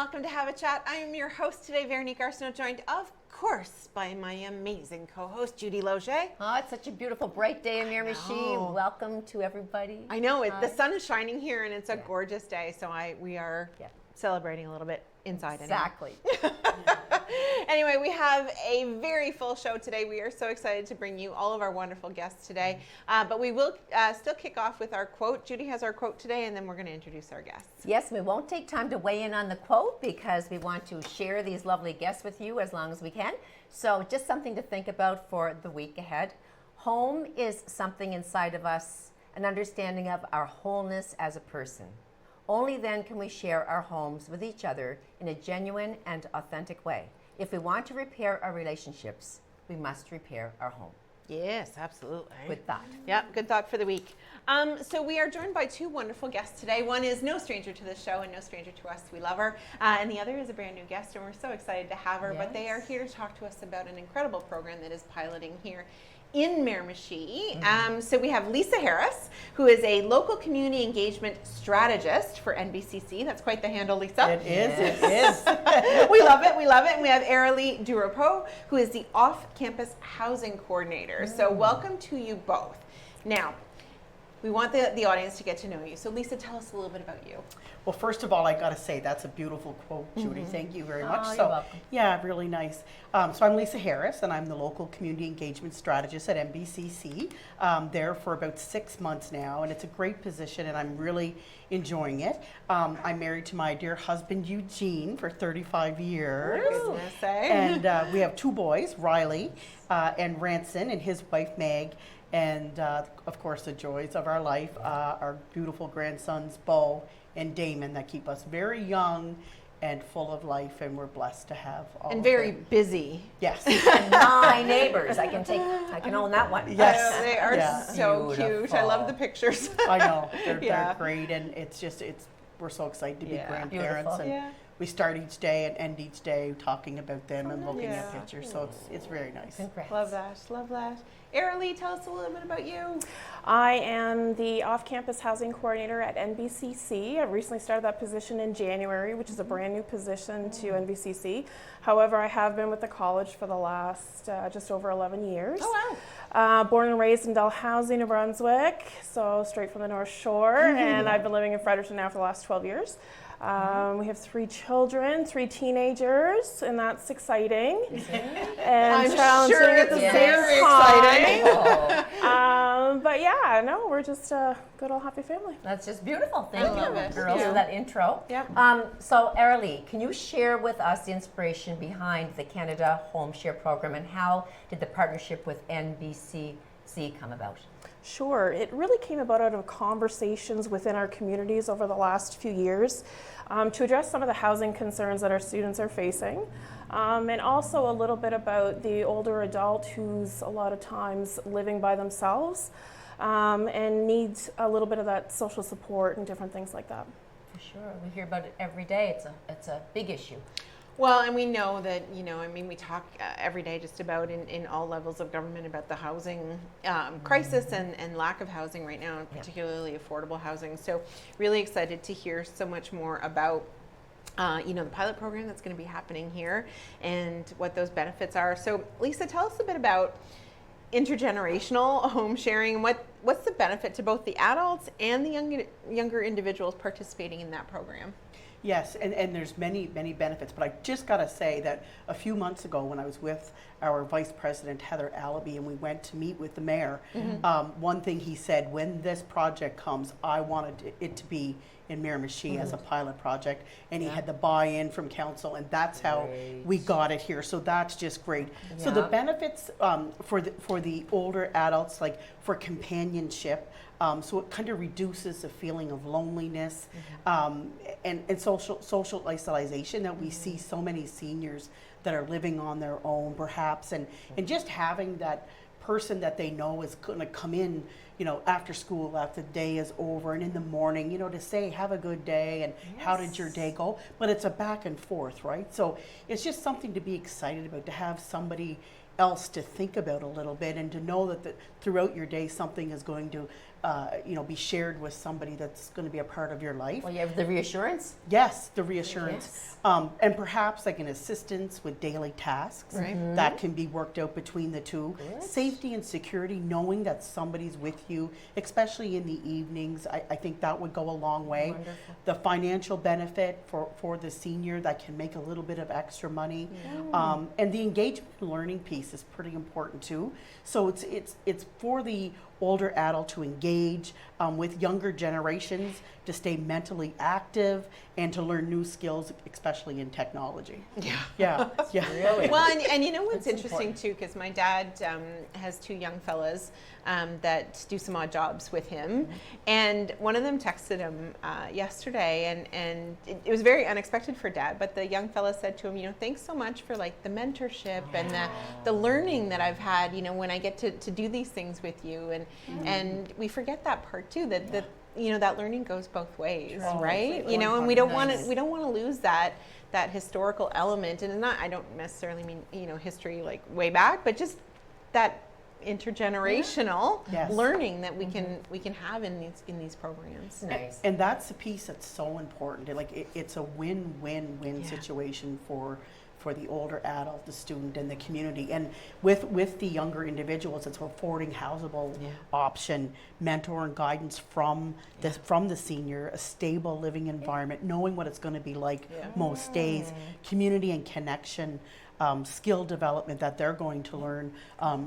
welcome to Have a Chat. I am your host today, Veronique Arsenault, joined, of course, by my amazing co-host, Judy Loge. Oh, it's such a beautiful, bright day in Miramichi. Welcome to everybody. I know, the sun is shining here, and it's a gorgeous day, so we are celebrating a little bit inside. Exactly. Anyway, we have a very full show today. We are so excited to bring you all of our wonderful guests today. But we will still kick off with our quote. Judy has our quote today, and then we're going to introduce our guests. Yes, we won't take time to weigh in on the quote because we want to share these lovely guests with you as long as we can. So just something to think about for the week ahead. Home is something inside of us, an understanding of our wholeness as a person. Only then can we share our homes with each other in a genuine and authentic way. If we want to repair our relationships, we must repair our home. Yes, absolutely. Good thought. Yeah, good thought for the week. So we are joined by two wonderful guests today. One is no stranger to the show and no stranger to us. We love her. And the other is a brand new guest, and we're so excited to have her. Yes. But they are here to talk to us about an incredible program that is piloting here in Miramichi. So we have Lisa Harris, who is a local community engagement strategist for NBCC. That's quite the handle, Lisa. It is, it is. We love it, we love it. And we have Aralee Durapo, who is the off-campus housing coordinator. So welcome to you both. Now, we want the audience to get to know you. So Lisa, tell us a little bit about you. Well, first of all, I got to say that's a beautiful quote, Judy. Thank you very much. You're welcome. Yeah, really nice. So I'm Lisa Harris, and I'm the local community engagement strategist at NBCC. There for about 6 months now, and it's a great position, and I'm really enjoying it. I'm married to my dear husband Eugene for 35 years, and we have 2 boys, Riley and Ranson, and his wife Meg. And of course, the joys of our life, our beautiful grandsons, Bo and Damon, that keep us very young and full of life, and we're blessed to have all and of very them. Busy. Yes. And my neighbors, I can own that one. Yes. They are so Beautiful. cute. I love the pictures. I know, they're great, and we're so excited to be grandparents. Beautiful. And we start each day and end each day talking about them and looking at pictures, so it's very nice. Congrats. Love that, love that. Aralee, tell us a little bit about you. I am the off-campus housing coordinator at NBCC. I recently started that position in January, which is a brand new position to NBCC. However, I have been with the college for the last just over 11 years. Oh, wow. Born and raised in Dalhousie, New Brunswick, so straight from the North Shore, and I've been living in Fredericton now for the last 12 years. We have 3 children, 3 teenagers, and that's exciting. And I'm challenging sure at the it's same very time. exciting. But yeah, no, we're just a good old happy family. That's just beautiful. Thank love you, it. girls, for that intro. Yep. So, Aralee, can you share with us the inspiration behind the Canada Home Share Program, and how did the partnership with NBCC come about? Sure. It really came about out of conversations within our communities over the last few years to address some of the housing concerns that our students are facing, and also a little bit about the older adult who's a lot of times living by themselves and needs a little bit of that social support and different things like that. For sure. We hear about it every day. It's a big issue. Well, and we know that, we talk every day just about in all levels of government about the housing crisis and lack of housing right now, and particularly affordable housing. So really excited to hear so much more about the pilot program that's going to be happening here and what those benefits are. So Lisa, tell us a bit about intergenerational home sharing and what's the benefit to both the adults and the younger individuals participating in that program. Yes, and there's many benefits, but I just got to say that a few months ago when I was with our Vice President, Heather Allaby, and we went to meet with the mayor, one thing he said, when this project comes, I wanted it to be in Miramichi as a pilot project, and he had the buy-in from council, and that's how we got it here. So that's just great. So the benefits for the older adults, like for companionship, so it kind of reduces the feeling of loneliness and social isolation that we see so many seniors that are living on their own, perhaps, and just having that person that they know is going to come in, after school, after the day is over, and in the morning, to say, have a good day, and how did your day go? But it's a back and forth, right? So it's just something to be excited about, to have somebody else to think about a little bit, and to know that throughout your day something is going to be shared with somebody that's going to be a part of your life. Well, you have the reassurance. Yes, the reassurance. Yes. And perhaps like an assistance with daily tasks that can be worked out between the two. Good. Safety and security, knowing that somebody's with you, especially in the evenings, I think that would go a long way. Wonderful. The financial benefit for the senior that can make a little bit of extra money. And the engagement and learning piece is pretty important too. So it's for the older adult to engage with younger generations, to stay mentally active, and to learn new skills, especially in technology. Yeah. Really? Well, and you know what's That's interesting important. too, because my dad has two young fellas that do some odd jobs with him, and one of them texted him yesterday, and it was very unexpected for Dad. But the young fella said to him, thanks so much for like the mentorship and the learning that I've had, when I get to do these things with you, and we forget that part too, that that learning goes both ways, right? And we don't want to lose that historical element, and I don't necessarily mean history like way back, but just that intergenerational learning that we can have in these programs. Nice. And that's the piece that's so important. It's a win-win-win situation for the older adult, the student, and the community. And with the younger individuals, it's affording houseable option, mentor and guidance from the senior, a stable living environment, knowing what it's going to be like most days, community and connection, skill development that they're going to learn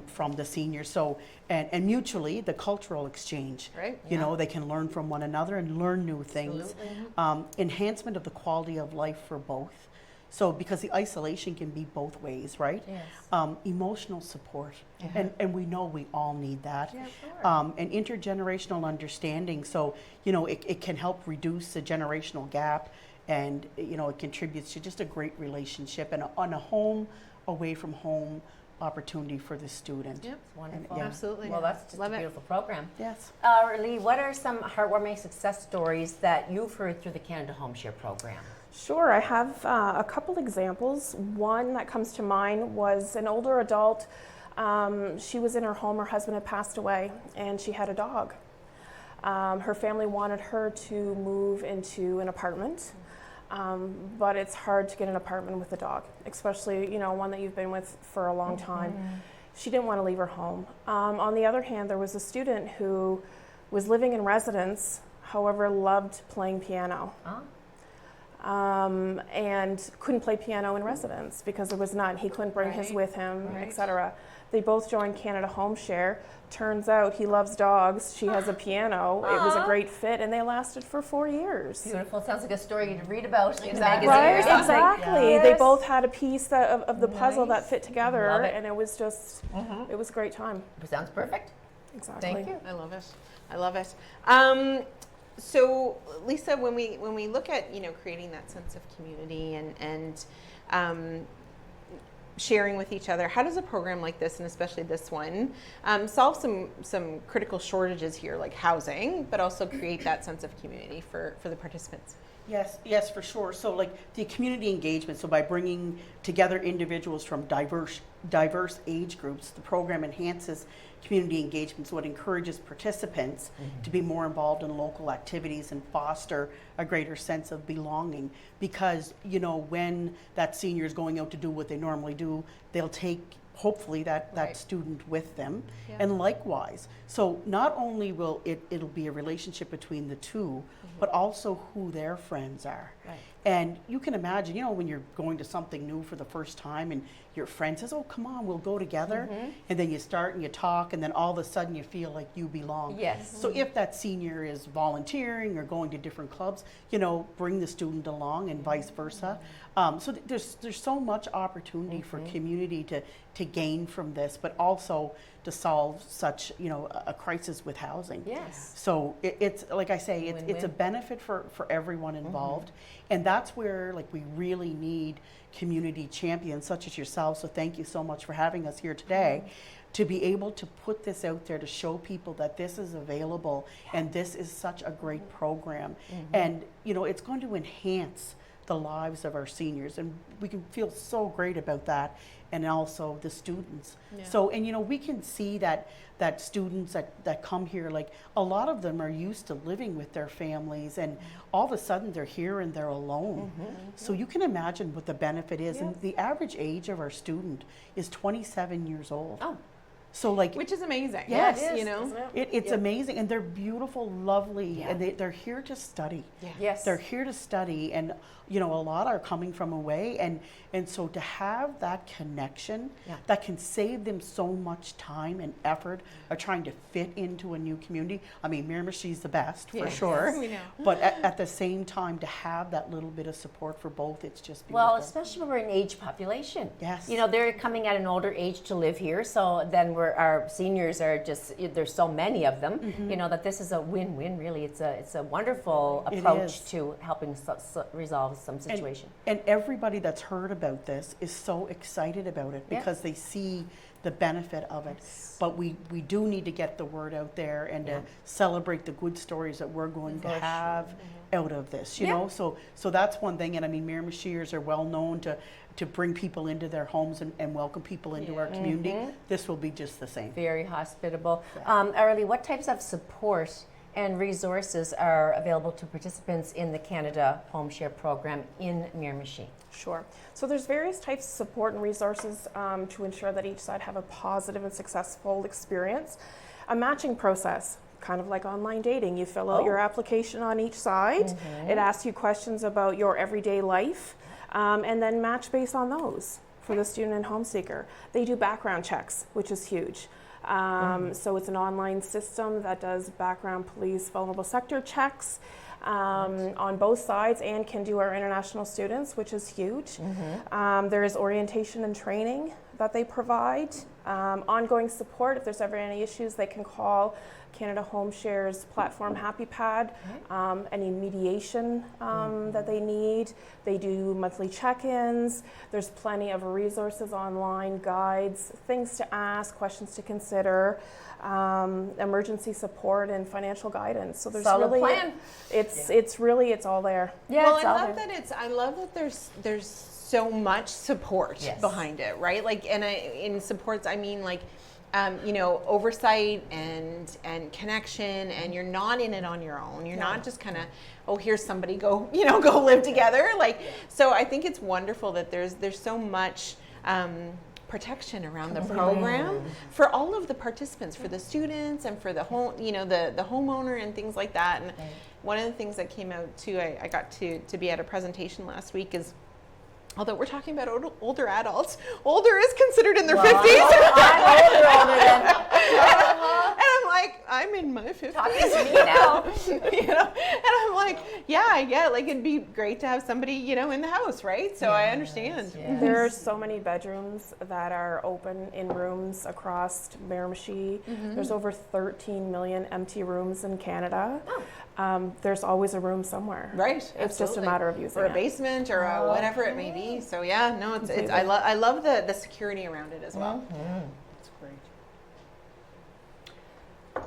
from the seniors. So, and mutually, the cultural exchange. Right. They can learn from one another and learn new things. Enhancement of the quality of life for both. So, because the isolation can be both ways, right? Yes. Emotional support, and we know we all need that. Yeah, sure. And intergenerational understanding. So, it can help reduce the generational gap, and it contributes to just a great relationship and on a home away from home opportunity for the student. Yep. Wonderful. Yeah. Absolutely. Well, that's just Love a it. beautiful program. Yes. Lee, what are some heartwarming success stories that you've heard through the Canada Home Share program? Sure, I have a couple examples. One that comes to mind was an older adult. She was in her home, her husband had passed away, and she had a dog. Her family wanted her to move into an apartment, but it's hard to get an apartment with a dog, especially one that you've been with for a long time. She didn't want to leave her home. On the other hand, there was a student who was living in residence, however, loved playing piano. And couldn't play piano in residence because there was none. He couldn't bring his with him, etc. They both joined Canada Home Share. Turns out he loves dogs. She has a piano. It was a great fit, and they lasted for 4 years. Beautiful. Sounds like a story you'd read about in a Exactly. magazine Right, or something. exactly. Yes. They both had a piece of the puzzle that fit together, Love it. and it was just, it was a great time. Sounds perfect. Exactly. Thank you. I love it. I love it. So, Lisa, when we look at creating that sense of community and sharing with each other, how does a program like this, and especially this one, solve some critical shortages here, like housing, but also create that sense of community for the participants? Yes, for sure. So like the community engagement, so by bringing together individuals from diverse age groups, the program enhances community engagement, so it encourages participants to be more involved in local activities and foster a greater sense of belonging. Because when that senior is going out to do what they normally do, they'll take hopefully that student with them, and likewise. So not only will it'll be a relationship between the two, but also who their friends are. Right. And you can imagine, when you're going to something new for the first time and your friend says, oh, come on, we'll go together. And then you start and you talk, and then all of a sudden you feel like you belong. Yes. So if that senior is volunteering or going to different clubs, bring the student along and vice versa. So there's so much opportunity for community to gain from this, but also to solve such, a crisis with housing. Yes. So it's like I say, it's a Win-win. benefit for everyone involved. And that's where we really need community champions such as yourself. So thank you so much for having us here today to be able to put this out there to show people that this is available and this is such a great program. And it's going to enhance the lives of our seniors, and we can feel so great about that, and also the students. Yeah. So, and you know, we can see that students that come here, like a lot of them are used to living with their families, and all of a sudden they're here and they're alone. So you can imagine what the benefit is. And the average age of our student is 27 years old. Oh. So like, Which is amazing. Yes. You know? Isn't it? it's amazing, and they're beautiful, lovely, Yeah. and they're here to study. Yeah. Yes. They're here to study, and you know, a lot are coming from away, and so to have that connection Yeah. that can save them so much time and effort of trying to fit into a new community. I mean, Miramichi is the best for Yes. sure, We know. but at the same time, to have that little bit of support for both, it's just beautiful. Well, especially when we're an age population. Yes. You know, they're coming at an older age to live here, so then our seniors are just, there's so many of them, you know, that this is a win-win, really. It's a wonderful It approach is. to helping resolve some situation. And everybody that's heard about this is so excited about it Yeah. because they see the benefit of it. But we do need to get the word out there and Yeah. to celebrate the good stories that we're going to For sure. have out of this, you Yeah. know? So that's one thing. And I mean, Miramichiers are well known to bring people into their homes and welcome people into our community. This will be just the same. Very hospitable. Arlie, what types of support and resources are available to participants in the Canada Home Share program in Miramichi? Sure. So there's various types of support and resources to ensure that each side have a positive and successful experience. A matching process, kind of like online dating. You fill out your application on each side. It asks you questions about your everyday life, and then match based on those for the student and home seeker. They do background checks, which is huge. So it's an online system that does background police vulnerable sector checks on both sides and can do our international students, which is huge. There is orientation and training that they provide. Ongoing support, if there's ever any issues, they can call Canada Home Share's platform Happy Pad. Any mediation that they need. They do monthly check-ins. There's plenty of resources online, guides, things to ask, questions to consider, emergency support and financial guidance. So there's Solid really plan. it's all there. Yeah, Well, it's I all love there. that I love that there's so much support Yes. behind it, right? Like, and in supports, I mean, like, you know, oversight and connection, and you're not in it on your own. You're not just kind of, oh, here's somebody, go live together. Like, so I think it's wonderful that there's so much protection around the program for all of the participants, for the students and for the home, you know, the homeowner and things like that. And one of the things that came out too, I got to be at a presentation last week is, although we're talking about older adults, older is considered in their 50s. I'm older than And I'm like, I'm in my 50s. talking to me now. You know, and I'm like, yeah, I get, like, it'd be great to have somebody, you know, in the house, right? So I understand. Yes. There's so many bedrooms that are open in rooms across Miramichi. There's over 13 million empty rooms in Canada. There's always a room somewhere. Right. It's just a absolutely. matter of using or a it. basement or a whatever it may be. So yeah, no, it's I love the security around it as well. It's great.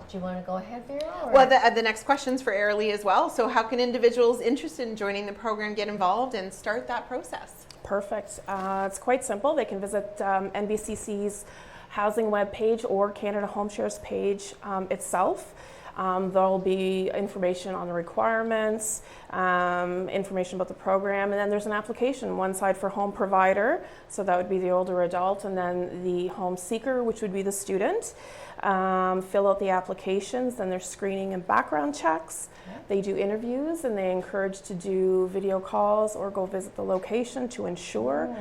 Do you want to go ahead, Vera? Or? Well, the next question's for Airly as well. So how can individuals interested in joining the program get involved and start that process? Perfect. It's quite simple. They can visit NBCC's housing webpage or Canada Home Share's page itself. There'll be information on the requirements, information about the program, and then there's an application, one side for home provider, so that would be the older adult, and then the home seeker, which would be the student. Fill out the applications, then there's screening and background checks. They do interviews, and they encourage to do video calls or go visit the location to ensure.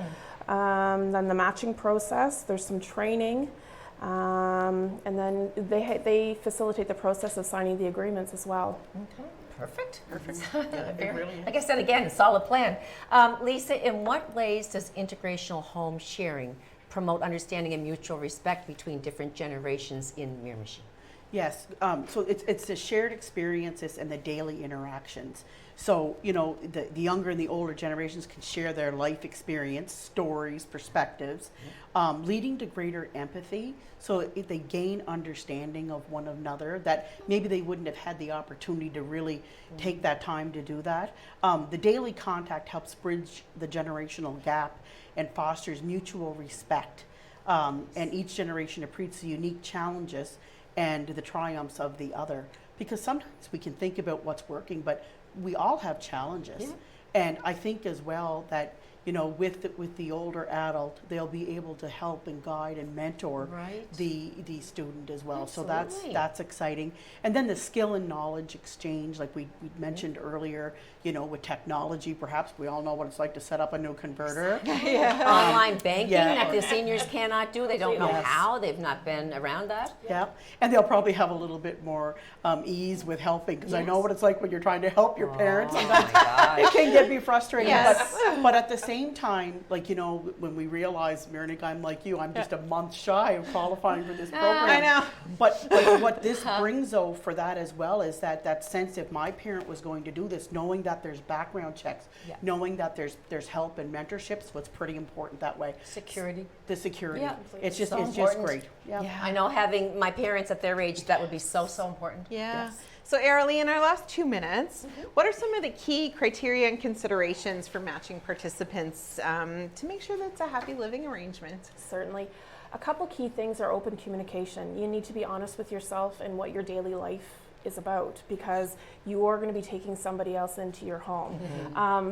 Then the matching process, there's some training. And then they facilitate the process of signing the agreements as well. Okay, perfect. It really is. Like I said again, solid plan. Lisa, in what ways does intergenerational home sharing promote understanding and mutual respect between different generations in Miramichi? Yes, so it's the shared experiences and the daily interactions. So, you know, the younger and the older generations can share their life experience, stories, perspectives, leading to greater empathy. So if they gain understanding of one another, that maybe they wouldn't have had the opportunity to really take that time to do that. The daily contact helps bridge the generational gap and fosters mutual respect. And each generation appreciates the unique challenges and the triumphs of the other. Because sometimes we can think about what's working, but we all have challenges. Yeah. And I think as well that, you know, with the older adult, they'll be able to help and guide and mentor Right. the student as well. Absolutely. So that's exciting. And then the skill and knowledge exchange, like we mentioned earlier, you know, with technology, perhaps we all know what it's like to set up a new converter. Online banking yeah. that the seniors cannot do. They don't know Yes. how. They've not been around that. Yeah, and they'll probably have a little bit more ease with helping, because I know Yes. what it's like when you're trying to help your parents. Oh Sometimes my gosh. it can get me frustrating. Yes. But at the same time, like, you know, when we realize, Miramichi, I'm like you, I'm just a month shy of qualifying for this program. I know. But what this brings, though, for that as well is that sense, if my parent was going to do this, knowing that there's background checks, Yeah. knowing that there's help and mentorships, what's pretty important that way. Security. The security. Yeah. It's just So it's just important. great. Yeah. I know having my parents at their age, that would be so important. Yeah. Yes. So, Arilee, in our last 2 minutes, what are some of the key criteria and considerations for matching participants to make sure that it's a happy living arrangement? Certainly. A couple key things are open communication. You need to be honest with yourself and what your daily life is about, because you are going to be taking somebody else into your home.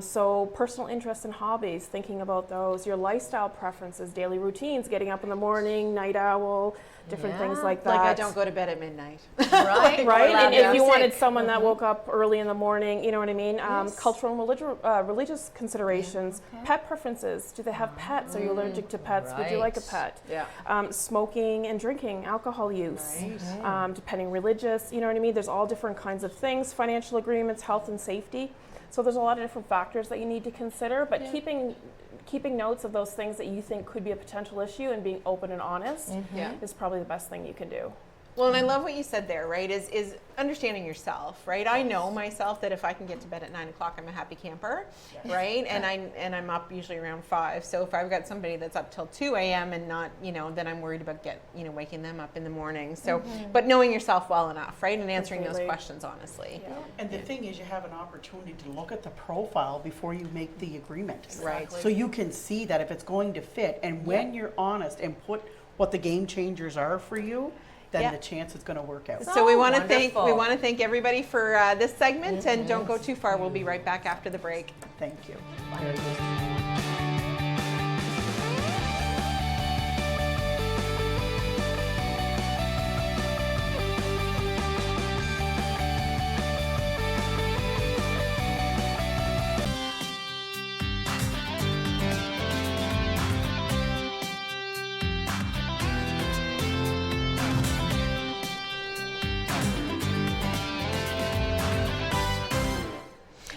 So personal interests and hobbies, thinking about those, your lifestyle preferences, daily routines, getting up in the morning, night owl, different things Yeah. like that. Like, I don't go to bed at midnight. Right? Right, and if you wanted sick. someone that woke up early in the morning, you know what I mean? Cultural and religious considerations, pet preferences. Do they have pets? Are you allergic to pets? Would you like a Right. pet? Yeah. Smoking and drinking, alcohol use, Right. depending religious, you know what I mean? There's all different kinds of things, financial agreements, health and safety. So there's a lot of different factors that you need to consider, but keeping notes of those things that you think could be a potential issue and being open and honest Yeah. is probably the best thing you can do. Well, and I love what you said there, right? Is understanding yourself, right? I know myself that if I can get to bed at 9 o'clock, I'm a happy camper, right? And I'm up usually around 5. So if I've got somebody that's up till 2 a.m. and not, you know, then I'm worried about waking them up in the morning. So, but knowing yourself well enough, right, and answering those Completely. questions honestly. Yeah. And the thing is, you have an opportunity to look at the profile before you make the agreement. Right. So you can see that if it's going to fit, and when you're honest and put what the game changers are for you, then Yeah. the chance it's going to work out. So we want to wonderful. thank everybody for this segment, and don't go too far. We'll be right back after the break. Thank you.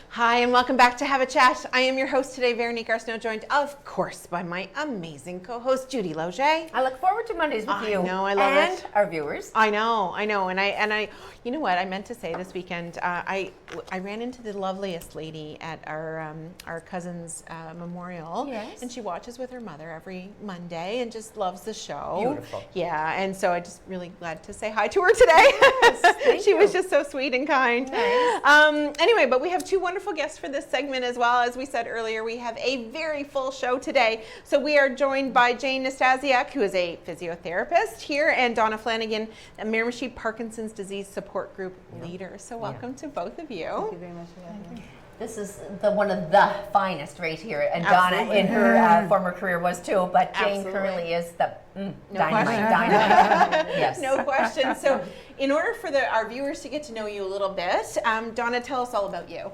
Hi, and welcome back to Have a Chat. I am your host today, Veronique Arsenault, joined, of course, by my amazing co-host, Judy Loge. I look forward to Mondays with I you. know, I love and it. our viewers. I know, and I, you know what? I meant to say this weekend. I ran into the loveliest lady at our cousin's memorial, Yes. and she watches with her mother every Monday and just loves the show. Beautiful. Yeah, and so I just really glad to say hi to her today. She was just so sweet and kind. Nice. Anyway, but we have two wonderful guests for this segment as well. As we said earlier, we have a very full show today. So we are joined by Jane Nastasiak, who is a physiotherapist here, and Donna Flanagan, a Miramichi Parkinson's Disease Support Group leader. So welcome to both of you. Thank you very much for having me. This is one of the finest right here, and Absolutely. Donna in her former career was too, but Jane Absolutely. currently is the No dynamite, question. dynamite. Yes. No question. So in order for our viewers to get to know you a little bit, Donna, tell us all about you.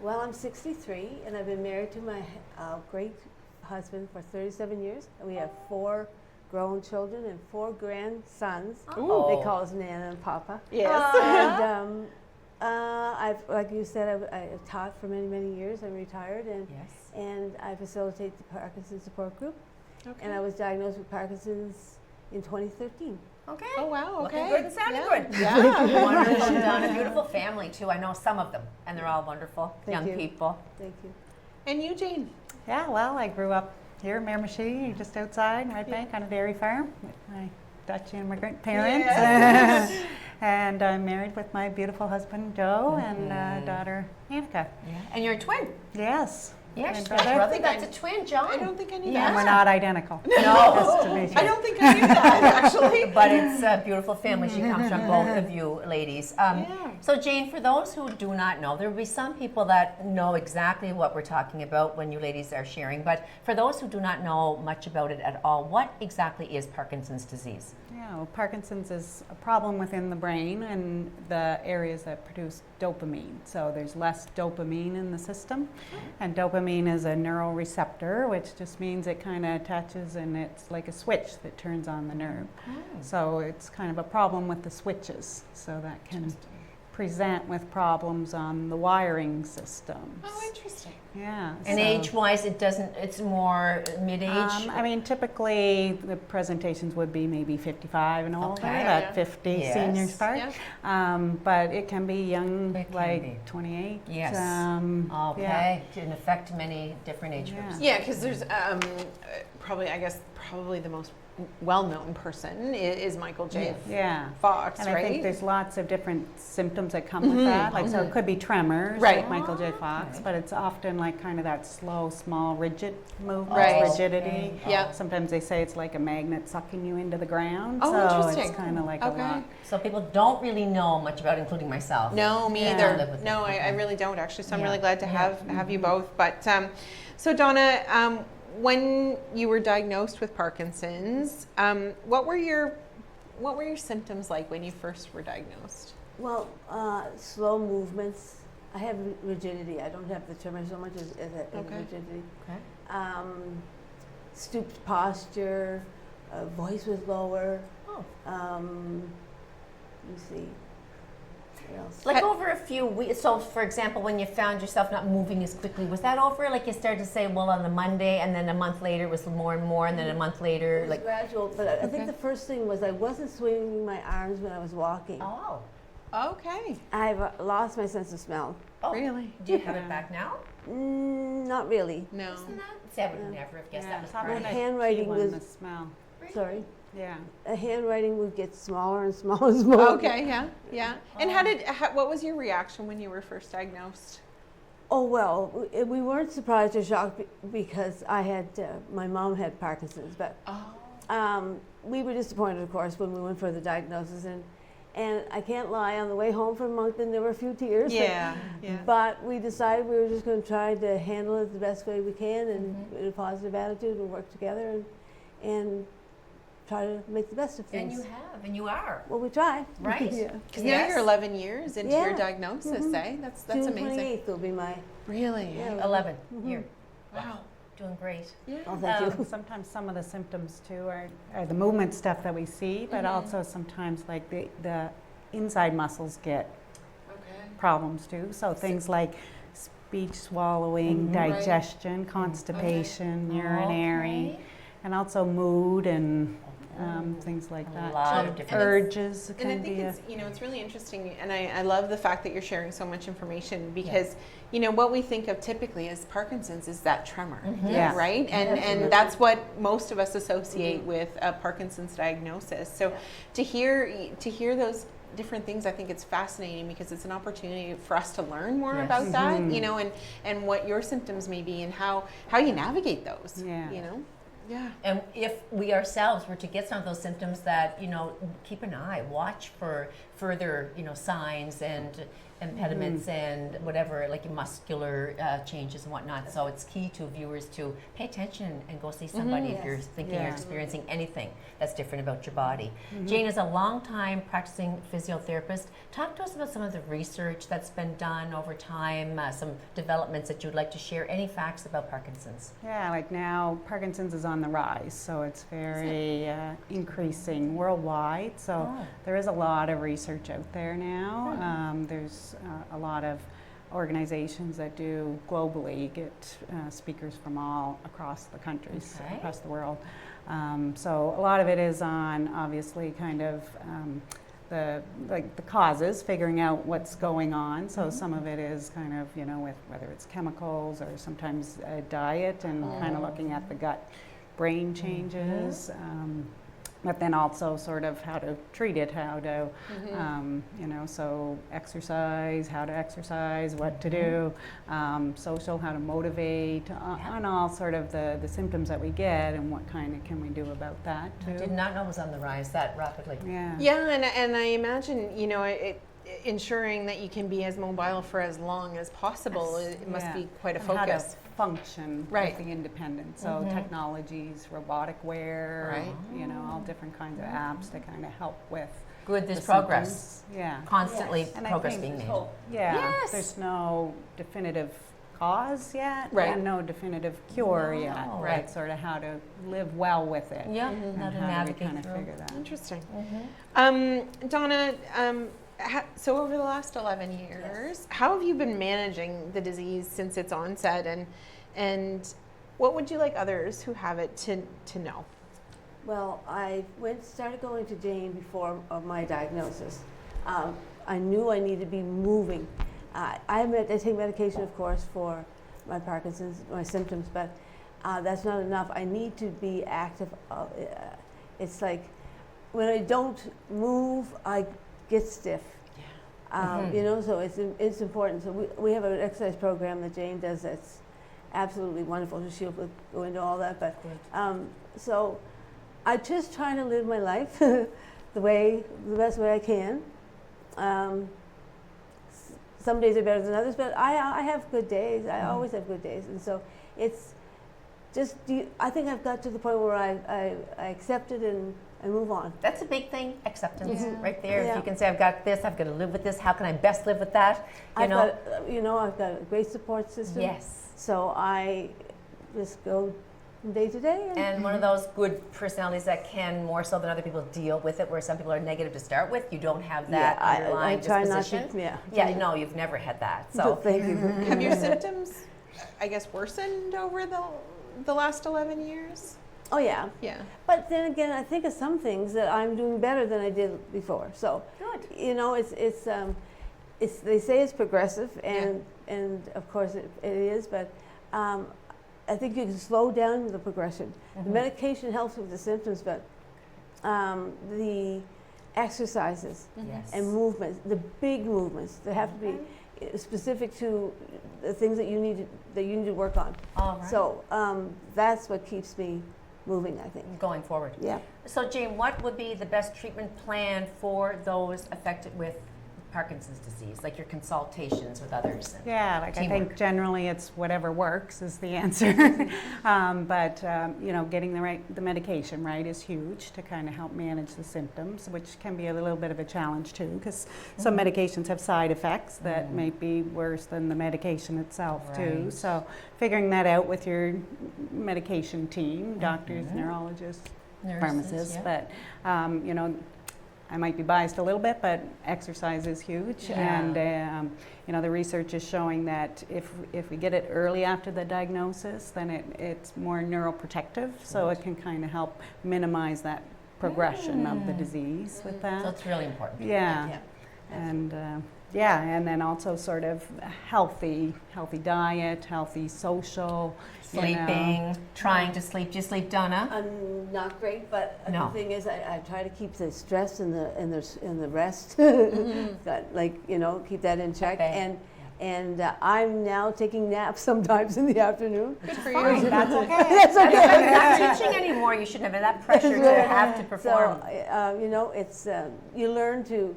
Well, I'm 63, and I've been married to my great husband for 37 years, and we have 4 grown children and 4 grandsons. Oh. They call us Nana and Papa. Yes. And I've, like you said, I've taught for many, many years. I'm retired, and Yes. and I facilitate the Parkinson's support group. Okay. And I was diagnosed with Parkinson's in 2013. Okay. Oh, wow, Looking okay. good and sounding Yeah. good. Yeah. Wonderful, Donna. Beautiful family, too. I know some of them, and they're all wonderful Thank young you. people. Thank you. And you, Jane? Yeah, well, I grew up here in Miramichi, just outside Red Bank on a dairy farm with my Dutch immigrant parents. And I'm married with my beautiful husband, Joe, and daughter, Annika. Yeah. And you're a twin. Yes. Yeah, My she's brother. got a brother I that's think a twin, John. I don't think I knew Yeah. And we're that. not identical. No. Just to be sure. I don't think I knew that, actually. But it's a beautiful family. She comes from both of you ladies. Yeah. So Jane, for those who do not know, there will be some people that know exactly what we're talking about when you ladies are sharing, but for those who do not know much about it at all, what exactly is Parkinson's disease? Yeah, well, Parkinson's is a problem within the brain and the areas that produce dopamine. So there's less dopamine in the system, and dopamine is a neuroreceptor, which just means it kind of attaches and it's like a switch that turns on the nerve. So it's kind of a problem with the switches, so that can present with problems on the wiring systems. Oh, interesting. Yeah. And so- age-wise, it doesn't. It's more mid-age. I mean, typically the presentations would be maybe 55 and older, Okay. that Yeah. 50 Yes. senior start. Yeah. But it can be young, It can like be. 28. Yes. Yeah. Okay, can affect many different age groups. Yeah, because there's probably the most well-known person is Michael J. Yeah. Fox, And right? I think there's lots of different symptoms that come with that. Like, so it could be tremors, Right. like Michael J. Fox, Okay. but it's often like kind of that slow, small, rigid movement, Right. rigidity. Okay. Yeah. Sometimes they say it's like a magnet sucking you into the ground. Oh, so interesting. it's kind of like Okay. a lot. So people don't really know much about, including myself. No, me Yeah. either. Live with No, it. I really don't actually. So I'm Yeah. really glad to Yeah. have you both. But so Donna, when you were diagnosed with Parkinson's, what were your symptoms like when you first were diagnosed? Well, slow movements. I have rigidity. I don't have the tremor so much as Okay. rigidity. Okay. Stooped posture, voice was lower. Oh. Let me see. What else? Like over a few weeks. So, for example, when you found yourself not moving as quickly, was that over? Like you started to say, well, on the Monday, and then a month later it was more and more, and then a month later, It was like. gradual, but I Okay. think the first thing was I wasn't swinging my arms when I was walking. Oh. Okay. I've lost my sense of smell. Oh. Really? Do you have it back now? Not really. No. Isn't that? See, I would never have guessed that was probably part My of it. handwriting key one, was- the smell. Sorry. Yeah. The handwriting would get smaller and smaller and smaller. Okay. Yeah. Yeah. And what was your reaction when you were first diagnosed? Oh well, we weren't surprised or shocked because I had my mom had Parkinson's, but Oh. we were disappointed, of course, when we went for the diagnosis. And I can't lie, on the way home from Moncton, there were a few tears. Yeah. Yeah. But we decided we were just going to try to handle it the best way we can, and in a positive attitude, and work together, and try to make the best of And things. you have, and you are. Well, we try. Right. Yeah. Because now you're 11 years into your Yeah. diagnosis, Mhm. eh? That's June amazing. 28th will be my. Really? Yeah. 11 here. Wow. Doing great. Oh, thank you. Sometimes some of the symptoms too are the movement stuff that we see, but also sometimes like the inside muscles get Okay. problems too. So things like speech, swallowing, Right. digestion, constipation, urinary, Okay. and also mood and things like A that. lot too. of different- Urges And can I think be it's really interesting, and I love the fact that you're sharing so much information because what we think of typically as Parkinson's is that tremor, Yeah. right? And that's what most of us associate with a Parkinson's diagnosis. So to hear those different things, I think it's fascinating because it's an opportunity for us to learn more Yes. about that, and what your symptoms may be and how you navigate those. Yeah. Yeah. And if we ourselves were to get some of those symptoms, that keep an eye, watch for further signs and impediments and whatever, like muscular changes and whatnot. So it's key to viewers to pay attention and go see somebody if you're thinking you're experiencing anything that's different about your body. Jane is a long-time practicing physiotherapist. Talk to us about some of the research that's been done over time, some developments that you'd like to share, any facts about Parkinson's. Yeah, like now Parkinson's is on the rise, so it's very increasing worldwide. So there is a lot of research out there now. There's a lot of organizations that do globally, get speakers from all across the countries, Okay. across the world. So a lot of it is on, obviously, kind of the causes, figuring out what's going on. So some of it is kind of, with whether it's chemicals or sometimes diet, and kind of looking at the gut brain changes. But then also sort of how to treat it, how to, so exercise, how to exercise, what to do, social, how to motivate, on all sort of the symptoms that we get, and what kind of can we do about that too. I did not know it was on the rise that rapidly. Yeah. Yeah, and I imagine, ensuring that you can be as mobile for as long as possible, it must Yeah. be quite a And how to focus. function Right. with the independent. So technologies, robotic wear, Right. all different kinds of apps to kind of help with Good, the there's progress. symptoms. Yeah. Constantly And I progress think being made. Yeah, Yes. there's no definitive cause yet, Right. and no definitive cure yet. No. Right. Right. Sort of how to live well with it. Yeah, And how to how do we navigate kind of through. figure that? Interesting. Donna, so over the last 11 years, how have you been managing the disease since its onset, and what would you like others who have it to know? Well, I started going to Jane before my diagnosis. I knew I needed to be moving. I take medication, of course, for my Parkinson's, my symptoms, but that's not enough. I need to be active. It's like when I don't move, I get stiff. So it's important. So we have an exercise program that Jane does that's absolutely wonderful. She'll go into all that, but so I just try to live my life the best way I can. Some days are better than others, but I have good days. I always have good days, and so it's just. I think I've got to the point where I accept it and move on. That's a big thing, acceptance, Yeah. right there. If Yeah. you can say, I've got this, I've got to live with this, how can I best live with that? I've got a great support system. Yes. So I just go from day to day. And one of those good personalities that can, more so than other people, deal with it, where some people are negative to start with. You don't have that I underlying try not disposition. to. Yeah. Yeah, no, you've never had that. So Thank you. Have your symptoms, I guess, worsened over the last 11 years? Oh yeah. Yeah. But then again, I think of some things that I'm doing better than I did before. So good. It's they say it's progressive, and of course it is. But I think you can slow down the progression. The medication helps with the symptoms, but the exercises Yes. and movements, the big movements, they have to be specific to the things that you need to work on. All right. So that's what keeps me moving, I think. Going forward. Yeah. So Jane, what would be the best treatment plan for those affected with Parkinson's disease, like your consultations with others? Yeah, like I Teamwork. think generally it's whatever works is the answer. But getting the medication right is huge to kind of help manage the symptoms, which can be a little bit of a challenge too, because some medications have side effects that may be worse than the medication itself too. Right. So figuring that out with your medication team, doctors, neurologists, Nurses, pharmacists, yeah. but I might be biased a little bit, but exercise is huge, Yeah. and the research is showing that if we get it early after the diagnosis, then it's more neuroprotective, so it can kind of help minimize that progression of the disease with that. So it's really important. Yeah. And and then also sort of healthy diet, healthy social, Sleeping, trying to sleep. Do you sleep, Donna? I'm not great, but No. the thing is, I try to keep the stress and the rest, keep that in check. Okay. And I'm now taking naps sometimes in the afternoon. Good for Fine, you. that's okay. That's okay. You're not teaching anymore. You shouldn't have that pressure to have to perform. So it's you learn to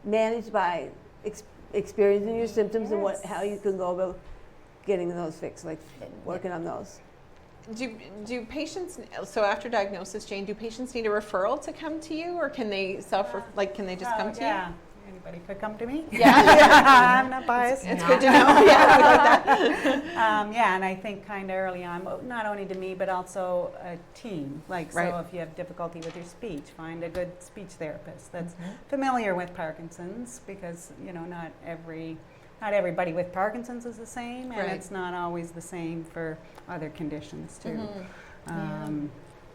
manage by experiencing your symptoms and how you can go about getting those fixed, like working on those. Do patients, so after diagnosis, Jane, do patients need a referral to come to you, or can they can they just come to yeah. Anybody could come to me. you? Yeah. I'm not biased. It's good to know. Yeah, we like that. And I think kind of early on, not only to me, but also a team. Like, so Right. if you have difficulty with your speech, find a good speech therapist that's familiar with Parkinson's, because, not every not everybody with Parkinson's is the same, and Right. it's not always the same for other conditions too.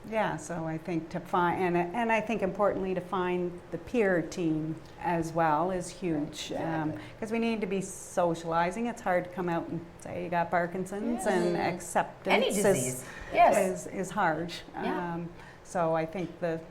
Yeah, so I think to find, and I think importantly to find the peer team as well is huge, because we need to be socializing. It's hard to come out and say you got Parkinson's, and acceptance Any disease. Yes. is hard. Yeah. So I think the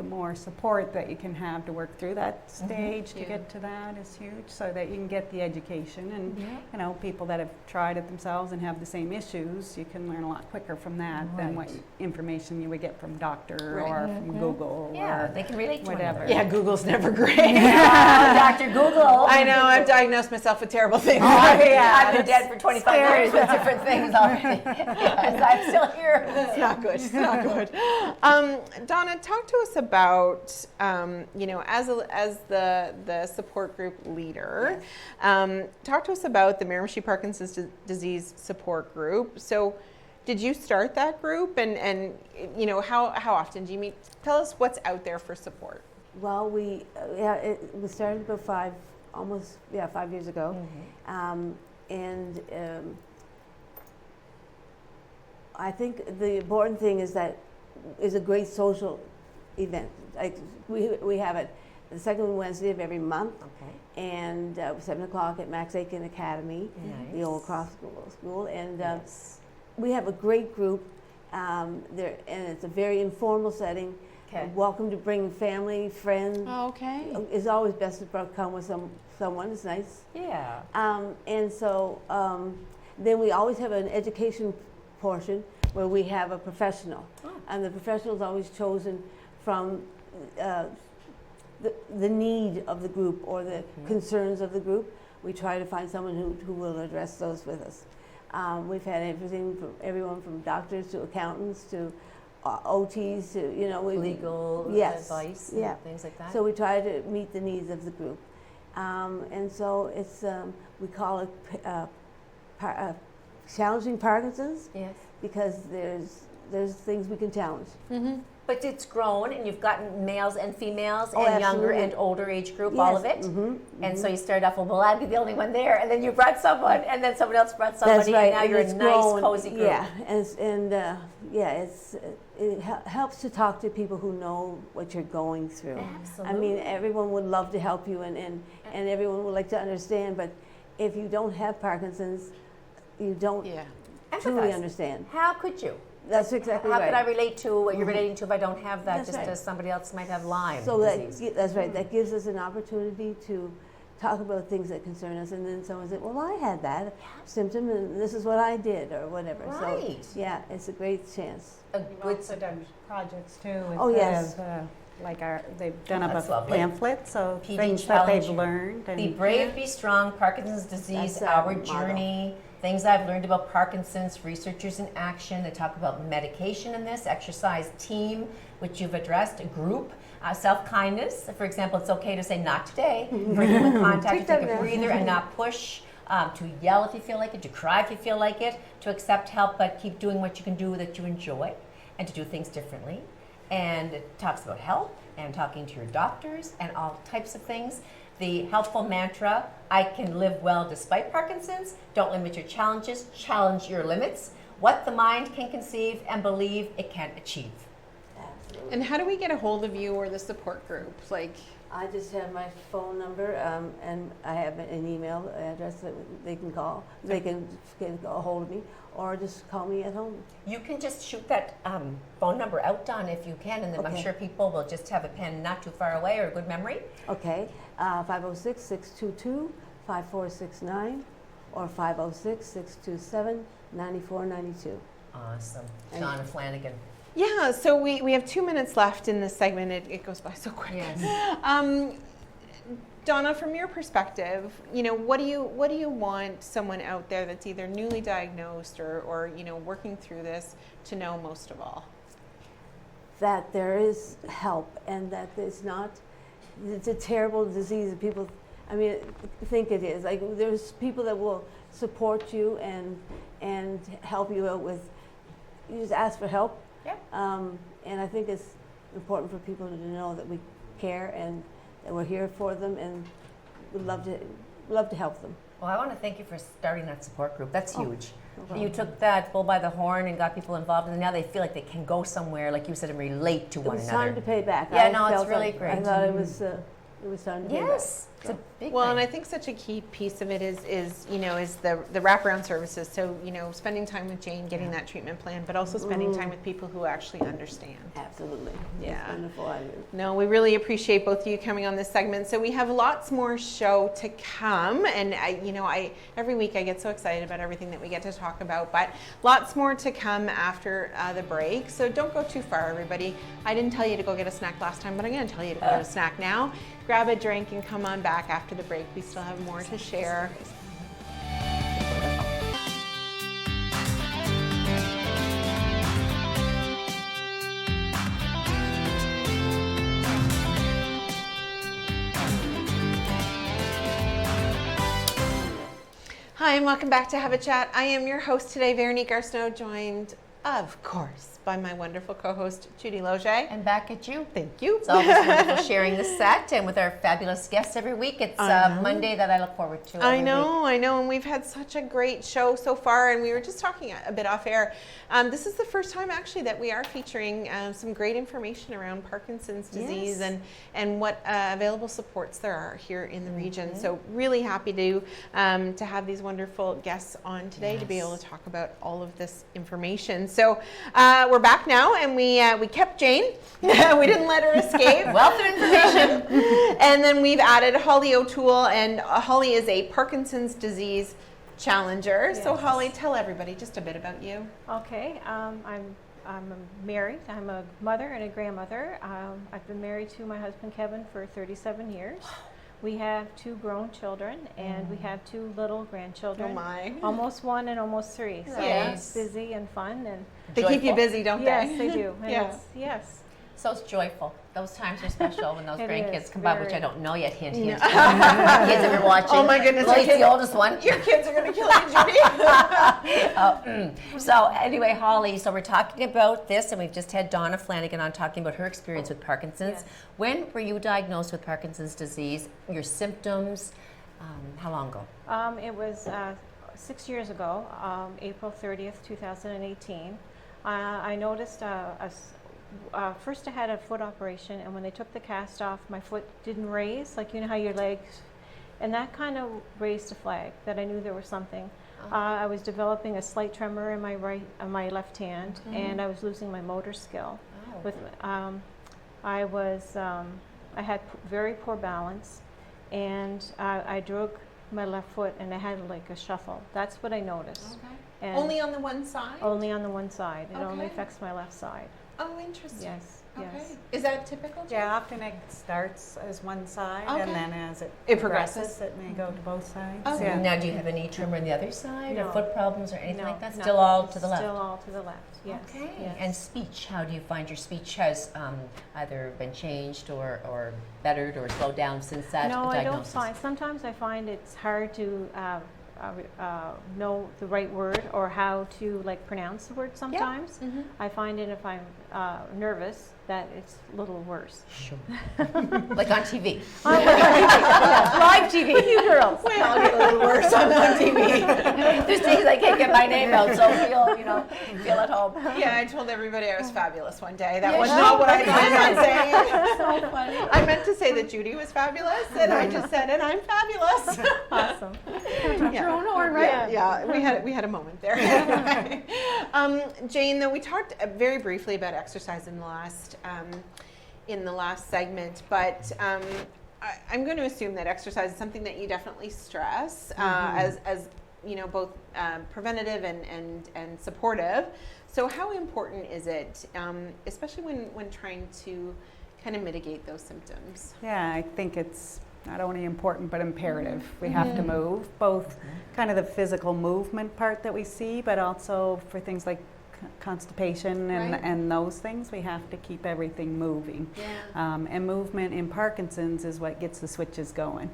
more support that you can have to work through that stage to Yeah. get to that is huge, so that you can get the education, and you know, people that have tried it themselves and have the same issues, you can learn a lot quicker from that than what information you would get from doctor or from Google Yeah, or they can relate to whatever. Yeah, Google's never great. Dr. Google. I know, I've diagnosed myself with terrible things. I've been dead for 25 years with different things already. Yes, I'm still here. It's not good. It's not good. Donna, talk to us about, you know, as the support group leader, talk to us about the Miramichi Parkinson's disease support group. So, did you start that group, and you know, how often do you meet? Tell us what's out there for support. Well, we started about 5 years ago, I think the important thing is that it's a great social event. Like we have it the second Wednesday of every month, and 7 o'clock at Max Aiken Academy, the old Cross School, and we have a great group there, and it's a very informal setting. Welcome to bring family, friends. Oh, okay. It's always best to come with someone. It's nice. Yeah. And so then we always have an education portion where we have a professional, and the professional is always chosen from the need of the group or the concerns of the group. We try to find someone who will address those with us. We've had everyone from doctors to accountants to OTs to, you know, Legal advice and things like that. So we try to meet the needs of the group. And so it's, we call it challenging Parkinson's, because there's things we can challenge. But it's grown, and you've gotten males and females, Oh, and younger absolutely. and older age group, all of Yes. it. And so you started off, well, I'd be the only one there, and then you brought someone, and then someone else brought somebody, That's right. and now you're a it's nice, grown. cozy group. Yeah, it helps to talk to people who know what you're going through. Absolutely. I mean, everyone would love to help you, and everyone would like to understand, but if you don't have Parkinson's, you don't truly Empathize. understand. How could you? That's exactly How right. could I relate to what you're relating to if I don't have that, That's just right. as somebody else might have Lyme So disease? that's right. That gives us an opportunity to talk about things that concern us, and then someone said, "Well, I had that symptom, and this is what I did," or whatever. Right. So yeah, it's a great chance. We've also done projects too. Oh, yes. They've done up That's a lovely. pamphlet, so PD things that they've challenge. learned. Be And brave, be strong, Parkinson's disease, That's our our motto. journey, things I've learned about Parkinson's, researchers in action. They talk about medication in this, exercise, team, which you've addressed, group, self-kindness. For example, it's okay to say not today, for human contact, to take a breather and not push, to yell if you feel like it, to cry if you feel like it, to accept help but keep doing what you can do that you enjoy, and to do things differently. And it talks about help and talking to your doctors and all types of things. The helpful mantra, I can live well despite Parkinson's. Don't limit your challenges, challenge your limits. What the mind can conceive and believe it can achieve. And how do we get a hold of you or the support group? Like, I just have my phone number, and I have an email address that they can call. They can get a hold of me, or just call me at home. You can just shoot that phone number out, Don, if you can, and then I'm Okay. sure people will just have a pen not too far away or a good memory. Okay, 506-622-5469, or 506-627-9492. Awesome. Donna Flanagan. yeah, so we have 2 minutes left in this segment. It goes by so quick. Yes. Donna, from your perspective, you know, what do you want someone out there that's either newly diagnosed or you know, working through this to know most of all? That there is help, and that it's a terrible disease that people, think it is. Like, there's people that will support you and help you out with, you just ask for help. Yeah. And I think it's important for people to know that we care and that we're here for them, and would love to help them. Well, I want to thank you for starting that support group. That's huge. You took that bull by the horn and got people involved, and now they feel like they can go somewhere, like you said, and relate to It one was another. time to pay back. Yeah, I no, it's felt really like- great. I thought it was time to pay back. Yes, it's a big Well, thing. and I think such a key piece of it is the wraparound services. So, spending time with Jane, getting that treatment plan, but also spending time with people who actually understand. Absolutely. Yeah. It's wonderful. No, we really appreciate both of you coming on this segment. So we have lots more show to come, and I every week I get so excited about everything that we get to talk about. But lots more to come after the break. So don't go too far, everybody. I didn't tell you to go get a snack last time, but I'm going to tell you to go get a snack now. Grab a drink and come on back after the break. We still have more to share. Hi, and welcome back to Have a Chat. I am your host today, Veronique Arsenault, joined, of course, by my wonderful co-host, Judy Loge. And back at you. Thank you. It's always wonderful sharing the set and with our fabulous guests every week. It's Monday that I look forward to. I know, and we've had such a great show so far, and we were just talking a bit off air. This is the first time actually that we are featuring some great information around Parkinson's disease and what available supports there are here in the region. So really happy to have these wonderful guests on today to be able to talk about all of this information. So we're back now, and we kept Jane. We didn't let her escape. Wealth of information. And then we've added Holly O'Toole, and Holly is a Parkinson's disease challenger. So Holly, tell everybody just a bit about you. Okay, I'm married. I'm a mother and a grandmother. I've been married to my husband Kevin for 37 years. We have 2 grown children, and we have 2 little grandchildren. Oh my. Almost 1 and almost 3. So Yes. it's busy and fun, and They keep you Joyful. busy, don't yes, they? they do. And Yeah. yes. So it's joyful. Those times are special when those It grandkids is, come by, which very. I don't know yet. Hint, hint. Kids are watching. Oh my goodness, Lloyd's your the oldest one. Your kids are going to kill you, Judy. So anyway, Holly, so we're talking about this, and we've just had Donna Flanagan on talking about her experience with Parkinson's. Yes. When were you diagnosed with Parkinson's disease? Your symptoms? How long ago? It was 6 years ago, April 30th, 2018. I noticed first I had a foot operation, and when they took the cast off, my foot didn't raise, like how your legs, and that kind of raised a flag that I knew there was something. I was developing a slight tremor in my left hand, and I was losing my motor skill. With I had very poor balance, and I drug my left foot, and I had like a shuffle. That's what I noticed. And Only on the one side? only on the one side. It only Okay. affects my left side. Oh, interesting. Yes. Okay. Yes. Is that typical? Jane? Yeah, often it starts as one side, Okay. and then as it It progresses. progresses, it may go to both sides. Okay. Yeah. Now, do you have any tremor on the other side, or No. foot problems, or anything No, like that? nothing. Still all to the left? Still all to the left. Yes. Okay. Yes. And speech, how do you find your speech has either been changed or bettered or slowed down since that No, I don't diagnosis? find. Sometimes I find it's hard to know the right word or how to pronounce the word. Sometimes I find it if I'm nervous that it's a little worse. Sure. Like on TV. Live TV. You girls. Well, I'll get a little worse. I'm on TV. There's days I can't get my name out, so feel at home. Yeah, I told everybody I was fabulous one day. That was not what I planned on saying. So funny. I meant to say that Judy was fabulous, and I just said, and I'm fabulous. Awesome. Your own horn, right? Yeah, we had a moment there. Jane, though, we talked very briefly about exercise in the last segment, but I'm going to assume that exercise is something that you definitely stress as both preventative and supportive. So how important is it, especially when trying to kind of mitigate those symptoms? Yeah, I think it's not only important but imperative. We have to move, both kind of the physical movement part that we see, but also for things like constipation Right. and those things, we have to keep everything moving. Yeah. And movement in Parkinson's is what gets the switches going.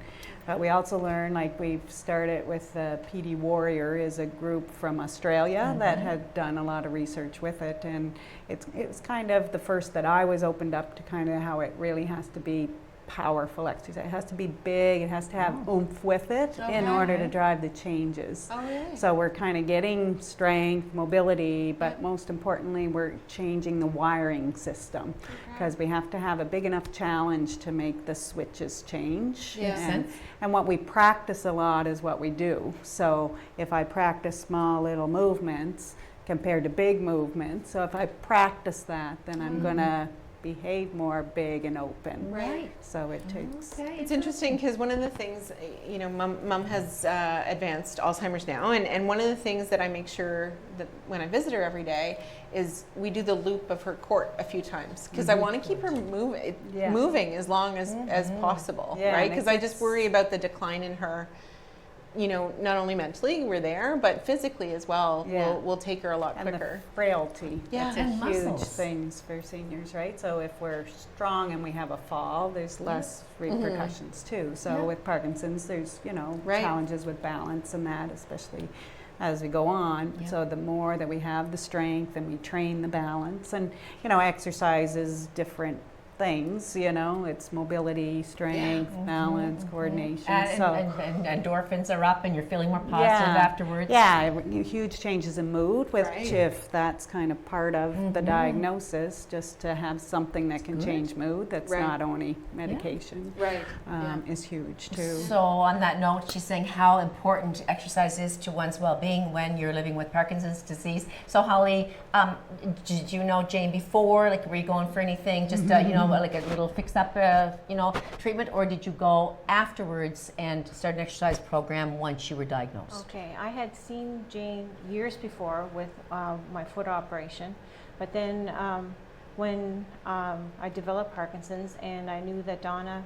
But we also learn, we've started with PD Warrior, is a group from Australia that had done a lot of research with it, and it's kind of the first that I was opened up to kind of how it really has to be powerful exercise. It has to be big, it has to have oomph with it in order to drive the changes. Oh, really? So we're kind of getting strength, mobility, but most importantly, we're changing the wiring system because we have to have a big enough challenge to make the switches change. Yeah. Makes sense. And what we practice a lot is what we do. So if I practice small little movements compared to big movements, so if I practice that, then I'm going to behave more big and open. Right. So it takes. Okay. It's interesting because one of the things, you know, mom has advanced Alzheimer's now, and one of the things that I make sure that when I visit her every day is we do the loop of her court a few times because I want to keep her moving as long as possible, Yeah, right? and Because I just worry about the decline in her. You know, not only mentally we're there, but physically as well. Yeah. We'll take her a lot And quicker. the frailty. Yeah. That's And a huge muscles. things for seniors, right? So if we're strong and we have a fall, there's less repercussions too. So with Parkinson's, there's, you know, Right. challenges with balance and that, especially as we go on. So the more that we have the strength and we train the balance, and, you know, exercise is different things, you know, it's mobility, strength, balance, coordination. And endorphins are up, and you're feeling more positive afterwards. Yeah, huge changes in mood, which Right. if that's kind of part of the diagnosis, just to have something that can good. change mood, that's Right. not only medication, Right. is huge too. So on that note, she's saying how important exercise is to one's well-being when you're living with Parkinson's disease. So Holly, did you know Jane before? Like, were you going for anything, just you know, like a little fix-up, you know, treatment, or did you go afterwards and start an exercise program once you were diagnosed? Okay, I had seen Jane years before with my foot operation, but then when I developed Parkinson's and I knew that Donna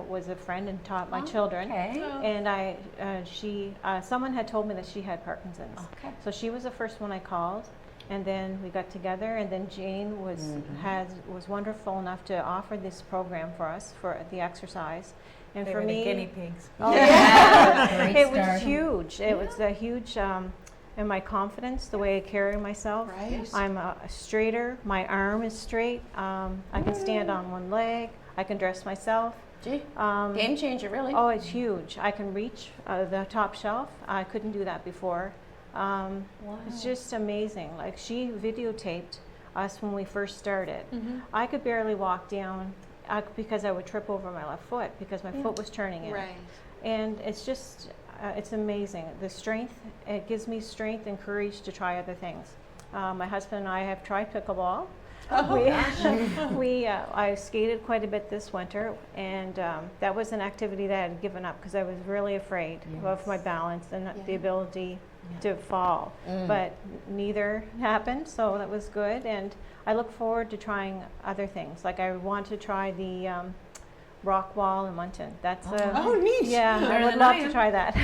was a friend and taught my children, Okay. and someone had told me that she had Parkinson's. Okay. So she was the first one I called, and then we got together, and then Jane was wonderful enough to offer this program for us for the exercise. And They for were the me, guinea pigs. oh yeah, Great it was start. huge. It was a huge in my confidence, the way I carry myself. Right. I'm straighter. My arm is straight. I can stand on one leg. I can dress myself. Gee, game changer, really. Oh, it's huge. I can reach the top shelf. I couldn't do that before. It's just amazing. Like, she videotaped us when we first started. I could barely walk down because I would trip over my left foot because my foot was turning in. Right. And it's just, it's amazing. The strength, it gives me strength and courage to try other things. My husband and I have tried pickleball. I skated quite a bit this winter, and that was an activity that I had given up because I was really afraid of my balance and the ability to fall. But neither happened, so that was good. And I look forward to trying other things. Like, I want to try the rock wall in Munton. That's Oh, neat. yeah, I Better would than love I to am. try that.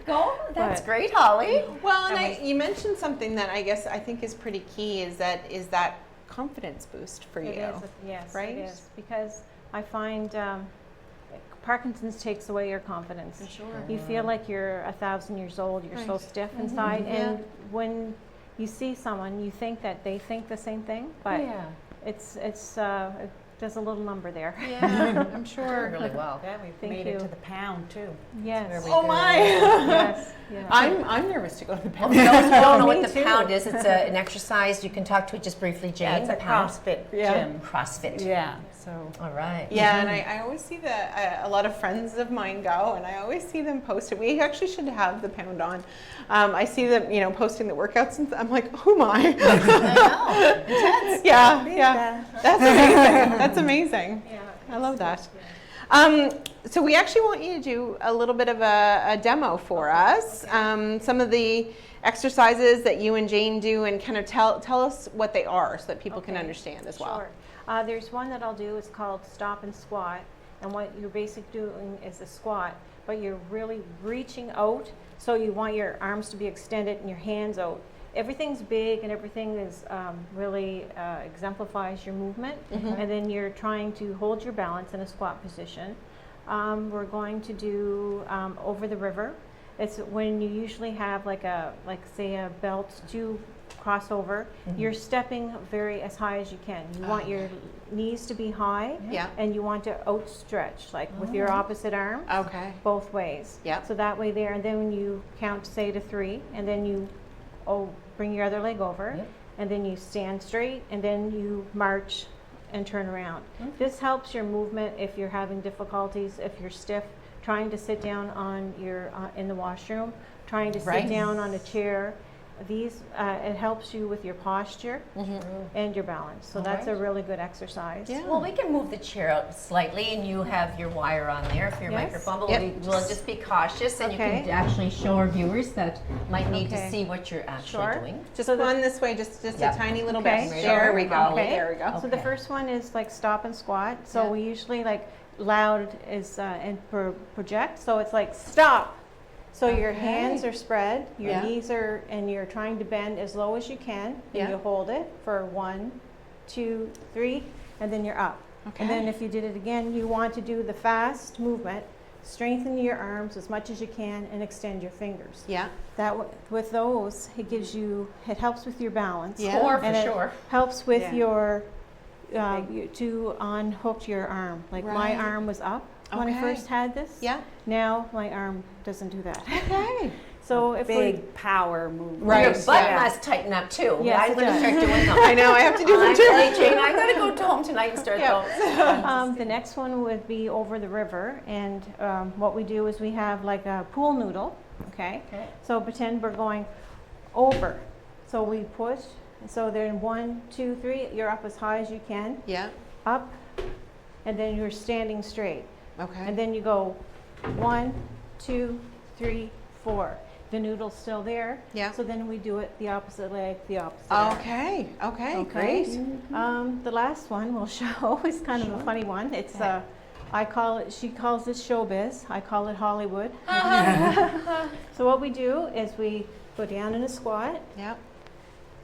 Go. That's But- great, Holly. Well, and you mentioned something that I guess I think is pretty key is that confidence boost for you. It is, yes, right? it is, because I find Parkinson's takes away your confidence. Sure. You feel like you're 1,000 years old. You're so stiff inside, and when you see someone, you think that they think the same thing, but there's a little number there. Yeah, I'm sure. Really well. Yeah, we've Thank made you. it to the pound too. Yes. Oh my! Yes. Yeah. I'm nervous to go to the For pound. those who don't know Me what the too. pound is, it's an exercise. You can talk to it just briefly, Jane. Yeah, it's a The pound. CrossFit Yeah. gym. CrossFit. Yeah, so. All right. Yeah, and I always see a lot of friends of mine go, and I always see them post it. We actually should have the pound on. I see them, posting the workouts, and I'm like, oh my. I know. Intense. Yeah. That's amazing. That's amazing. Yeah, I love that. So we actually want you to do a little bit of a demo for us. Some of the exercises that you and Jane do, and kind of tell us what they are so that people can Okay. understand as well. Sure. There's one that I'll do. It's called stop and squat. And what you're basically doing is a squat, but you're really reaching out. So you want your arms to be extended and your hands out. Everything's big and everything is really exemplifies your movement. And then you're trying to hold your balance in a squat position. We're going to do over the river. It's when you usually have like say a belt, two crossover, you're stepping as high as you can. You want your knees to be high, Yeah. and you want to outstretch, like with your opposite arm, Okay. both ways. Yeah. So that way there, and then when you count, say to 3, and then you bring your other leg over, Yep. and then you stand straight, and then you march and turn around. This helps your movement if you're having difficulties, if you're stiff, trying to sit down on your in the washroom, trying to Right. sit down on a chair. It helps you with your posture and your balance. So that's a really good exercise. Yeah. Well, we can move the chair out slightly, and you have your wire on there for your Yes. microphone, but Yep. we'll just be cautious, and you Okay. can actually show our viewers that might need to Okay. see what you're actually Sure. doing. Just So go the- on this way, just Yeah. a tiny little Okay. bit. Sure. There we go. Okay. There we go. So the Okay. first one is like stop and squat. So Yeah. we usually like loud is and project. So it's like stop. So your Okay. hands are spread, your Yeah. knees are, and you're trying to bend as low as you can. Yeah. And you hold it for 1, 2, 3, and then you're up. Okay. And then if you did it again, you want to do the fast movement. Strengthen your arms as much as you can and extend your fingers. Yeah. With those, it helps with your balance. Yeah. Core for And it sure. helps with Yeah. your to unhook your arm. Like my Right. arm was up when I Okay. first had this. Yeah. Now my arm doesn't do that. Okay. So if we Big power movement. Right. Your butt Yeah. must tighten up too. Yes, I'm it going to does. start doing them. I know. I have to do them I'm too. telling Jane, I got to go to home tonight and start Yeah. those. the next one would be over the river, and what we do is we have like a pool noodle. Okay. Okay. So pretend we're going over. So we push. So then 1, 2, 3. You're up as high as you can. Yeah. Up, and then you're standing straight. Okay. And then you go 1, 2, 3, 4. The noodle's still there. Yeah. So then we do it the opposite leg, the opposite leg. Okay. Okay. Okay. Great. The last one we'll show is kind of a funny one. It's I call it. She calls it showbiz. I call it Hollywood. So what we do is we go down in a squat, Yep.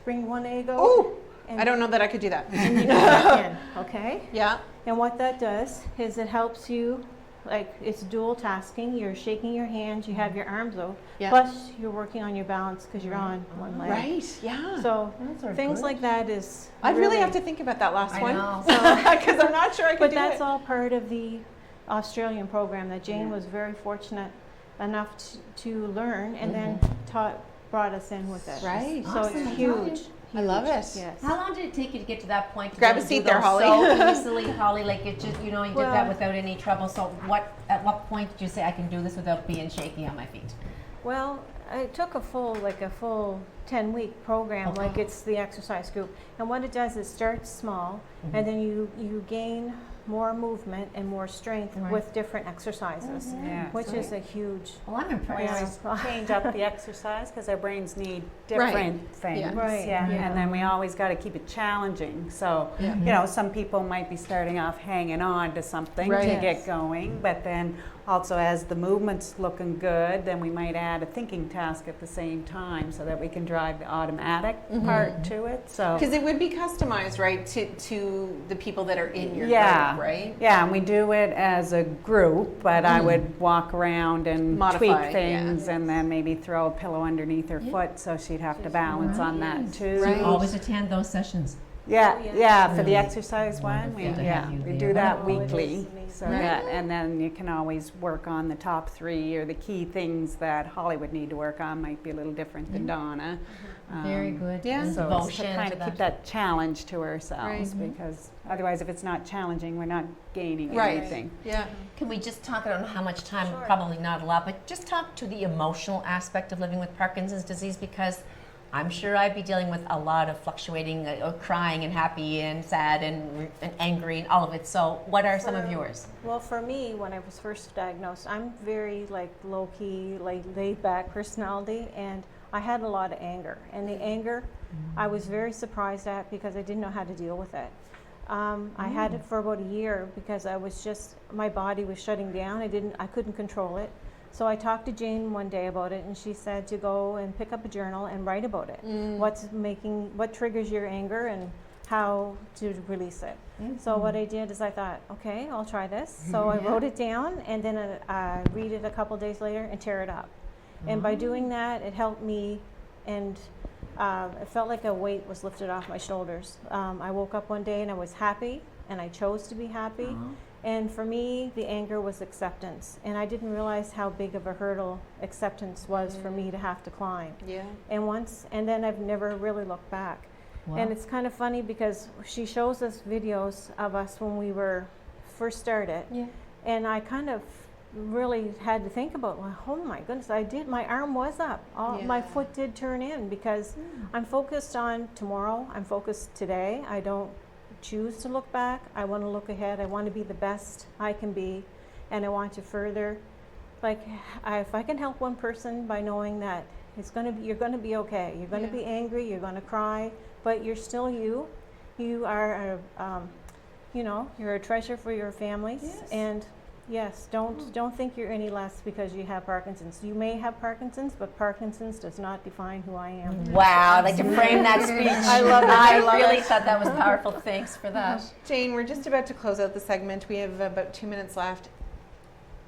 bring one leg out, Oh, and I don't know that I could do that. and you go back in. Okay. Yeah. And what that does is it helps you, like it's dual tasking. You're shaking your hands, you have your arms out, Yeah. plus you're working on your balance because you're on one leg. Right. Yeah. So Those are things good. like that is. I'd really have to think about that last I one know. because I'm not sure I could But do that's it. all part of the Australian program that Jane was very fortunate enough to learn, and then brought us in with it. Right. So Awesome. it's huge. I love it. Yes. How long did it take you to get to that point? To Grab be a able to seat do there, those Holly. So easily, Holly, like it just, you did Well- that without any trouble. So at what point did you say I can do this without being shaky on my feet? Well, it took a full 10-week program, Okay. like it's the exercise group. And what it does is starts small, and then you gain more movement and more strength Right. with different exercises, Yeah. which is a huge. Well, I'm We impressed. always change up the exercise because our brains need different things. Yeah. Right. Yeah. Yeah. And then we always got to keep it challenging. So, Yeah. some people might be starting off hanging on to something Right. to Yes. get going, but then also as the movement's looking good, then we might add a thinking task at the same time so that we can drive the automatic part to it. So. Because it would be customized, right, to the people that are in your Yeah. group, right? Yeah, and we do it as a group, but I would walk around and Modify, tweak things and then maybe throw a pillow underneath her foot so she'd have to balance on that too. Right. Always attend those sessions. Yeah, Oh, yeah. yeah, for the Really exercise one, we, wonderful to yeah, have you we there. do that Oh, it is weekly. amazing. So Right. that, and then you can always work on the top 3 or the key things that Holly would need to work on might be a little different than Donna. Very Um, good. yeah. And So it's to devotion kind to of keep that. that challenge to ourselves Right. because otherwise if it's not challenging, we're not gaining Right. anything. Yeah. Can we just talk, I don't know how much time, Sure. probably not a lot, but just talk to the emotional aspect of living with Parkinson's disease, because I'm sure I'd be dealing with a lot of fluctuating, crying and happy and sad and angry and all of it. So what are some of yours? Well, for me, when I was first diagnosed, I'm very low key, laid back personality, and I had a lot of anger. And the anger, I was very surprised at because I didn't know how to deal with it. I had it for about a year because my body was shutting down. I couldn't control it. So I talked to Jane one day about it, and she said to go and pick up a journal and write about it. What triggers your anger and how to release it. So what I did is I thought, okay, I'll try this. So I wrote it down, and then I read it a couple days later and tear it up. And by doing that, it helped me, and it felt like a weight was lifted off my shoulders. I woke up one day and I was happy, and I chose to be happy. And for me, the anger was acceptance. And I didn't realize how big of a hurdle acceptance was for me to have to climb. Yeah. And then I've never really looked back. Wow. And it's kind of funny because she shows us videos of us when we were first started. Yeah. And I kind of really had to think about, well, oh my goodness, my arm was up. My Yeah. foot did turn in because I'm focused on tomorrow. I'm focused today. I don't choose to look back. I want to look ahead. I want to be the best I can be, and I want to further, like, if I can help one person by knowing that you're going to be okay. You're going to be angry. You're going to cry, but you're still you. You are, you're a treasure for your families. Yes. And yes, don't think you're any less because you have Parkinson's. You may have Parkinson's, but Parkinson's does not define who I am. Wow, I'd like to frame that speech. I love it. I I love really it. thought that was powerful. Thanks for that. Jane, we're just about to close out the segment. We have about 2 minutes left.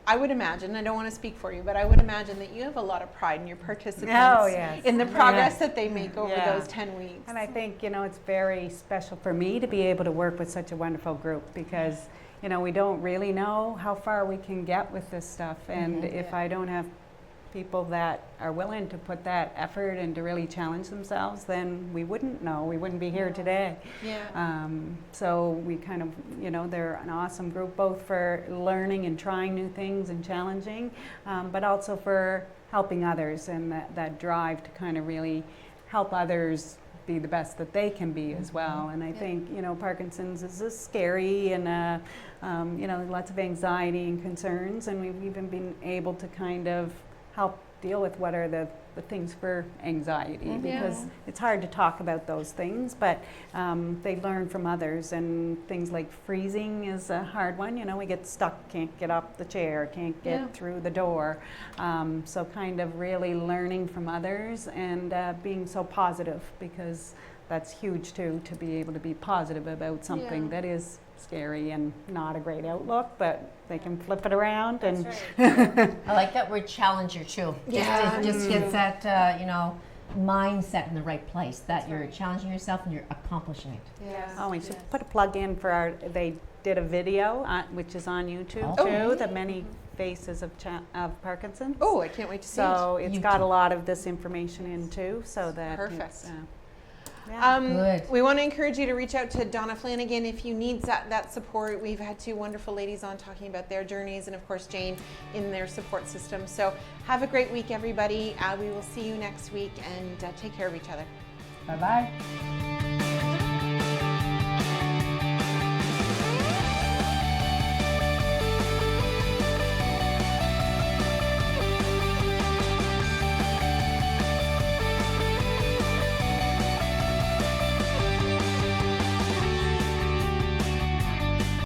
I would imagine, I don't want to speak for you, but I would imagine that you have a lot of pride in your participants Oh, yes. in the progress Yes. that they make over Yeah. those 10 weeks. And I think, it's very special for me to be able to work with such a wonderful group because, we don't really know how far we can get with this stuff. And if I don't have people that are willing to put that effort and to really challenge themselves, then we wouldn't know. We wouldn't be here today. Yeah. So we kind of, they're an awesome group, both for learning and trying new things and challenging, but also for helping others and that drive to kind of really help others be the best that they can be as well. And I think, Parkinson's is scary and, lots of anxiety and concerns. And we've even been able to kind of help deal with what are the things for anxiety because it's hard to talk about those things, but they learn from others, and things like freezing is a hard one. We get stuck, can't get up the chair, can't get through the door. So kind of really learning from others and being so positive, because that's huge too, to be able to be positive about something that is scary and not a great outlook, but they can flip it around. And I like that word challenger too. Yeah. Just gets that, mindset in the right place, that you're challenging yourself and you're accomplishing it. Yes. Oh, we should put a plug in for they did a video which is on YouTube Oh. too, the many faces of Parkinson's. Oh, I can't wait to see So it's YouTube. got a lot of this information in too, so that Perfect. it's, Good. We want to encourage you to reach out to Donna Flanagan if you need that support. We've had 2 wonderful ladies on talking about their journeys, and of course Jane in their support system. So have a great week, everybody. We will see you next week, and take care of each other. Bye-bye.